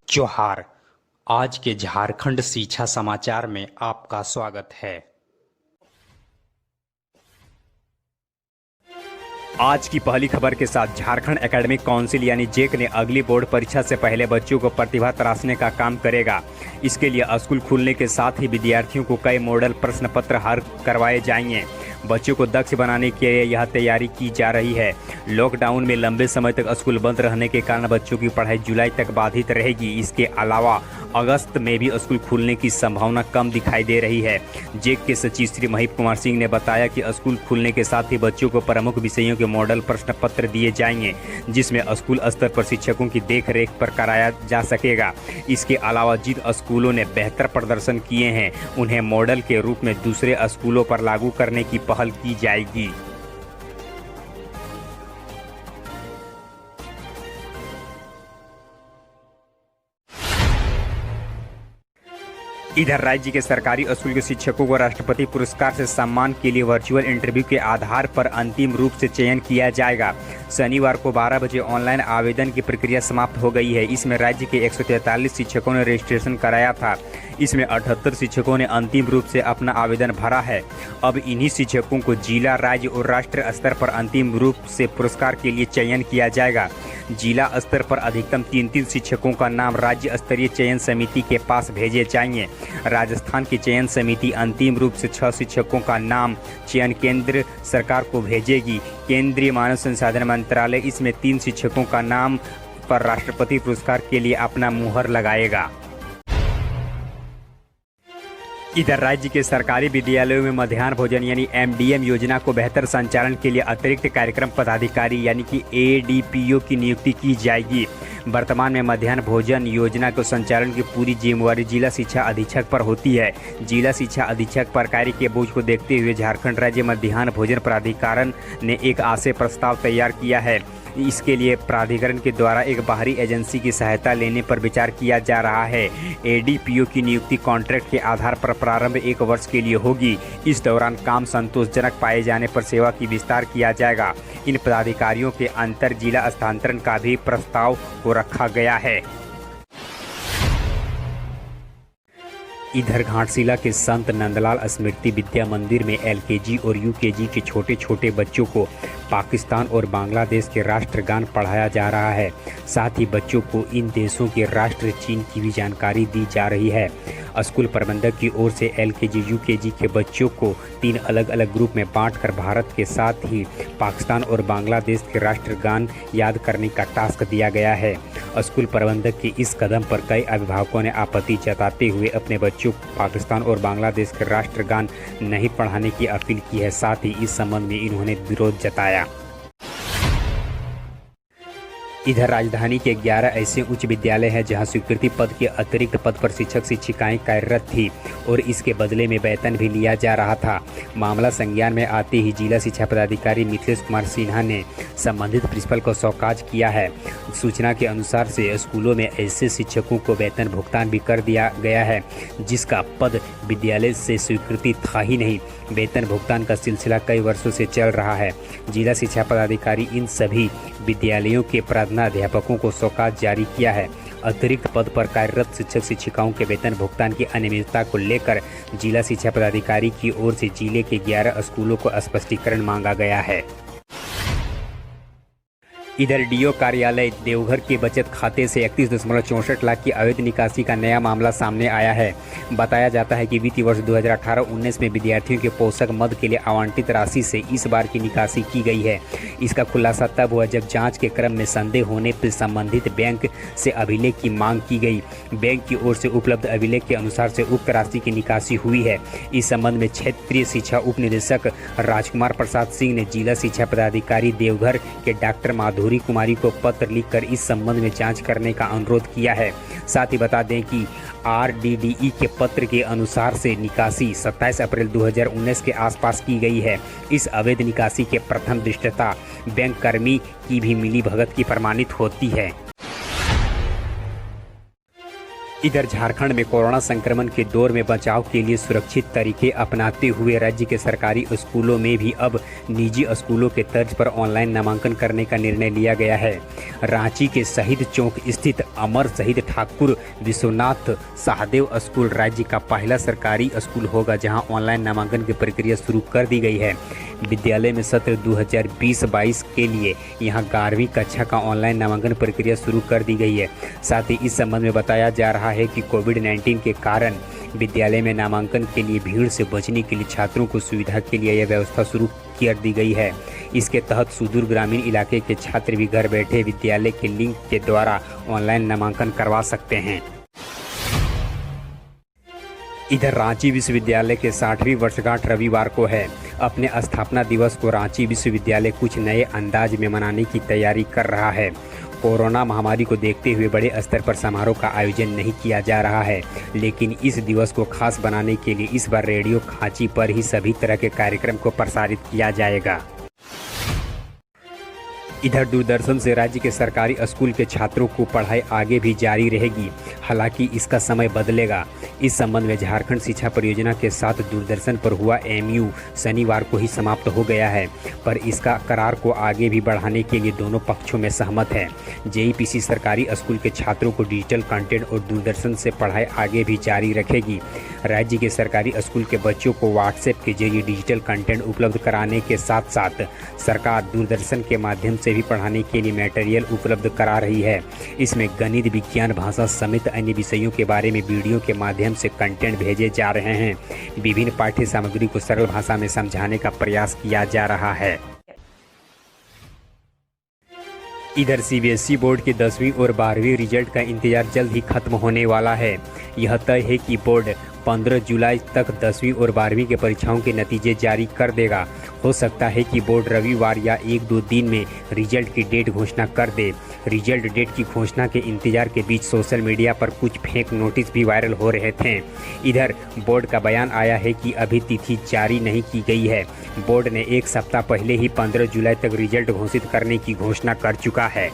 जोहार। आज के झारखंड शिक्षा समाचार में आपका स्वागत है। आज की पहली खबर के साथ झारखंड एकेडमिक काउंसिल यानी जेक ने अगली बोर्ड परीक्षा से पहले बच्चों को प्रतिभा तराशने का काम करेगा। इसके लिए स्कूल खुलने के साथ ही विद्यार्थियों को कई मॉडल प्रश्न पत्र हल करवाए जाएंगे। बच्चों को दक्ष बनाने के लिए यह तैयारी की जा रही है। लॉकडाउन में लंबे समय तक स्कूल बंद रहने के कारण बच्चों की पढ़ाई जुलाई तक बाधित रहेगी। इसके अलावा अगस्त में भी स्कूल खुलने की संभावना कम दिखाई दे रही है। जेक के सचिव श्री महीप कुमार सिंह ने बताया कि स्कूल खुलने के साथ ही बच्चों को प्रमुख विषयों के मॉडल प्रश्न पत्र दिए जाएंगे, जिसमें स्कूल स्तर पर शिक्षकों की देखरेख पर कराया जा सकेगा। इसके अलावा जिन स्कूलों ने बेहतर प्रदर्शन किए हैं उन्हें मॉडल के रूप में दूसरे स्कूलों पर लागू करने की पहल की जाएगी। इधर राज्य के सरकारी स्कूल के शिक्षकों को राष्ट्रपति पुरस्कार से सम्मान के लिए वर्चुअल इंटरव्यू के आधार पर अंतिम रूप से चयन किया जाएगा। शनिवार को 12 बजे ऑनलाइन आवेदन की प्रक्रिया समाप्त हो गई है। इसमें राज्य के 143 शिक्षकों ने रजिस्ट्रेशन कराया था। इसमें 78 शिक्षकों ने अंतिम रूप से अपना आवेदन भरा है। अब इन्हीं शिक्षकों को जिला, राज्य और राष्ट्रीय स्तर पर अंतिम रूप से पुरस्कार के लिए चयन किया जाएगा। जिला स्तर पर अधिकतम 3 शिक्षकों का नाम राज्य स्तरीय चयन समिति के पास भेजे जाएंगे। राजस्थान की चयन समिति अंतिम रूप से 6 शिक्षकों का नाम चयन केंद्र सरकार को भेजेगी। केंद्रीय मानव संसाधन मंत्रालय इसमें 3 शिक्षकों का नाम पर राष्ट्रपति पुरस्कार के लिए अपना मुहर लगाएगा। इधर राज्य के सरकारी विद्यालयों में मध्याह्न भोजन यानी एमडीएम योजना को बेहतर संचालन के लिए अतिरिक्त कार्यक्रम पदाधिकारी यानी कि एडीपीओ की नियुक्ति की जाएगी। वर्तमान में मध्याह्न भोजन योजना को संचालन की पूरी जिम्मेवारी जिला शिक्षा अधीक्षक पर होती है। जिला शिक्षा अधीक्षक पर कार्य के बोझ को देखते हुए झारखंड राज्य मध्याह्न भोजन प्राधिकरण ने एक आशय प्रस्ताव तैयार किया है। इसके लिए प्राधिकरण के द्वारा एक बाहरी एजेंसी की सहायता लेने पर विचार किया जा रहा है। एडीपीओ की नियुक्ति कॉन्ट्रैक्ट के आधार पर प्रारंभ 1 वर्ष के लिए होगी। इस दौरान काम संतोषजनक पाए जाने पर सेवा की विस्तार किया जाएगा। इन पदाधिकारियों के अंतर जिला स्थानांतरण का भी प्रस्ताव को रखा गया है। इधर घाटशिला के संत नंदलाल स्मृति विद्या मंदिर में एलकेजी और यूकेजी के छोटे छोटे बच्चों को पाकिस्तान और बांग्लादेश के राष्ट्रगान पढ़ाया जा रहा है। साथ ही बच्चों को इन देशों के राष्ट्र चिन्ह की भी जानकारी दी जा रही है। स्कूल प्रबंधक की ओर से एलकेजी यूकेजी के बच्चों को 3 अलग अलग ग्रुप में बांटकर भारत के साथ ही पाकिस्तान और बांग्लादेश के राष्ट्रगान याद करने का टास्क दिया गया है। स्कूल प्रबंधक के इस कदम पर कई अभिभावकों ने आपत्ति जताते हुए अपने बच्चों को पाकिस्तान और बांग्लादेश के राष्ट्रगान नहीं पढ़ाने की अपील की है। साथ ही इस संबंध में इन्होंने विरोध जताया। इधर राजधानी के 11 ऐसे उच्च विद्यालय हैं जहां स्वीकृति पद के अतिरिक्त पद पर शिक्षक शिक्षिकाएं कार्यरत थी और इसके बदले में वेतन भी लिया जा रहा था। मामला संज्ञान में आते ही जिला शिक्षा पदाधिकारी मिथिलेश कुमार सिन्हा ने संबंधित प्रिंसिपल को शौकाज किया है। सूचना के अनुसार से स्कूलों में ऐसे शिक्षकों को वेतन भुगतान भी कर दिया गया है जिसका पद विद्यालय से स्वीकृति था ही नहीं। वेतन भुगतान का सिलसिला कई वर्षों से चल रहा है। जिला शिक्षा पदाधिकारी इन सभी विद्यालयों के प्रधानाध्यापकों को शौकाज जारी किया है। अतिरिक्त पद पर कार्यरत शिक्षक शिक्षिकाओं के वेतन भुगतान की अनियमितता को लेकर जिला शिक्षा पदाधिकारी की ओर से जिले के 11 स्कूलों को स्पष्टीकरण मांगा गया है। इधर डीओ कार्यालय देवघर के बचत खाते से 31.64 लाख की अवैध निकासी का नया मामला सामने आया है। बताया जाता है कि वित्तीय वर्ष 2018-19 में विद्यार्थियों के पोषक मद के लिए आवंटित राशि से इस बार की निकासी की गई है। इसका खुलासा तब हुआ जब जांच के क्रम में संदेह होने पर संबंधित बैंक से अभिलेख की मांग की गई। बैंक की ओर से उपलब्ध अभिलेख के अनुसार से उक्त राशि की निकासी हुई है। इस संबंध में क्षेत्रीय शिक्षा उप निदेशक राजकुमार प्रसाद सिंह ने जिला शिक्षा पदाधिकारी देवघर के डॉक्टर माधुरी कुमारी को पत्र लिखकर इस संबंध में जांच करने का अनुरोध किया है। साथ ही बता दें कि आरडीडीई के पत्र के अनुसार से निकासी 27 अप्रैल 2019 के आसपास की गई है। इस अवैध निकासी के प्रथम दृष्टता बैंक कर्मी की भी मिली भगत की प्रमाणित होती है। इधर झारखंड में कोरोना संक्रमण के दौर में बचाव के लिए सुरक्षित तरीके अपनाते हुए राज्य के सरकारी स्कूलों में भी अब निजी स्कूलों के तर्ज पर ऑनलाइन नामांकन करने का निर्णय लिया गया है। रांची के शहीद चौक स्थित अमर शहीद ठाकुर विश्वनाथ सहदेव स्कूल राज्य का पहला सरकारी स्कूल होगा जहां ऑनलाइन नामांकन की प्रक्रिया शुरू कर दी गई है। विद्यालय में सत्र 2020-22 के लिए यहां 11वीं कक्षा का ऑनलाइन नामांकन प्रक्रिया शुरू कर दी गई है। साथ ही इस संबंध में बताया जा रहा है कि कोविड-19 के कारण विद्यालय में नामांकन के लिए भीड़ से बचने के लिए छात्रों को सुविधा के लिए यह व्यवस्था शुरू कर दी गई है। इसके तहत सुदूर ग्रामीण इलाके के छात्र भी घर बैठे विद्यालय के लिंक के द्वारा ऑनलाइन नामांकन करवा सकते हैं। इधर रांची विश्वविद्यालय के 60वीं वर्षगांठ रविवार को है। अपने स्थापना दिवस को रांची विश्वविद्यालय कुछ नए अंदाज में मनाने की तैयारी कर रहा है। कोरोना महामारी को देखते हुए बड़े स्तर पर समारोह का आयोजन नहीं किया जा रहा है, लेकिन इस दिवस को खास बनाने के लिए इस बार रेडियो खांची पर ही सभी तरह के कार्यक्रम को प्रसारित किया जाएगा। इधर दूरदर्शन से राज्य के सरकारी स्कूल के छात्रों को पढ़ाई आगे भी जारी रहेगी, हालांकि इसका समय बदलेगा। इस संबंध में झारखंड शिक्षा परियोजना के साथ दूरदर्शन पर हुआ MOU शनिवार को ही समाप्त हो गया है, पर इसका करार को आगे भी बढ़ाने के लिए दोनों पक्षों में सहमत है। JEPC सरकारी स्कूल के छात्रों को डिजिटल कंटेंट और दूरदर्शन से पढ़ाई आगे भी जारी रखेगी। राज्य के सरकारी स्कूल के बच्चों को व्हाट्सएप के जरिए डिजिटल कंटेंट उपलब्ध कराने के साथ साथ सरकार दूरदर्शन के माध्यम से भी पढ़ाने के लिए मटेरियल उपलब्ध करा रही है। इसमें गणित, विज्ञान, भाषा समेत अन्य विषयों के बारे में वीडियो के माध्यम से कंटेंट भेजे जा रहे हैं। विभिन्न पाठ्य सामग्री को सरल भाषा में समझाने का प्रयास किया जा रहा है। इधर CBSE बोर्ड के 10वीं और 12वीं रिजल्ट का इंतजार जल्द ही खत्म होने वाला है। यह तय है कि बोर्ड 15 जुलाई तक 10वीं और 12वीं के परीक्षाओं के नतीजे जारी कर देगा। हो सकता है कि बोर्ड रविवार या 1-2 दिन में रिजल्ट की डेट घोषणा कर दे। रिजल्ट डेट की घोषणा के इंतजार के बीच सोशल मीडिया पर कुछ फेक नोटिस भी वायरल हो रहे थे। इधर बोर्ड का बयान आया है कि अभी तिथि जारी नहीं की गई है। बोर्ड ने 1 सप्ताह पहले ही 15 जुलाई तक रिजल्ट घोषित करने की घोषणा कर चुका है।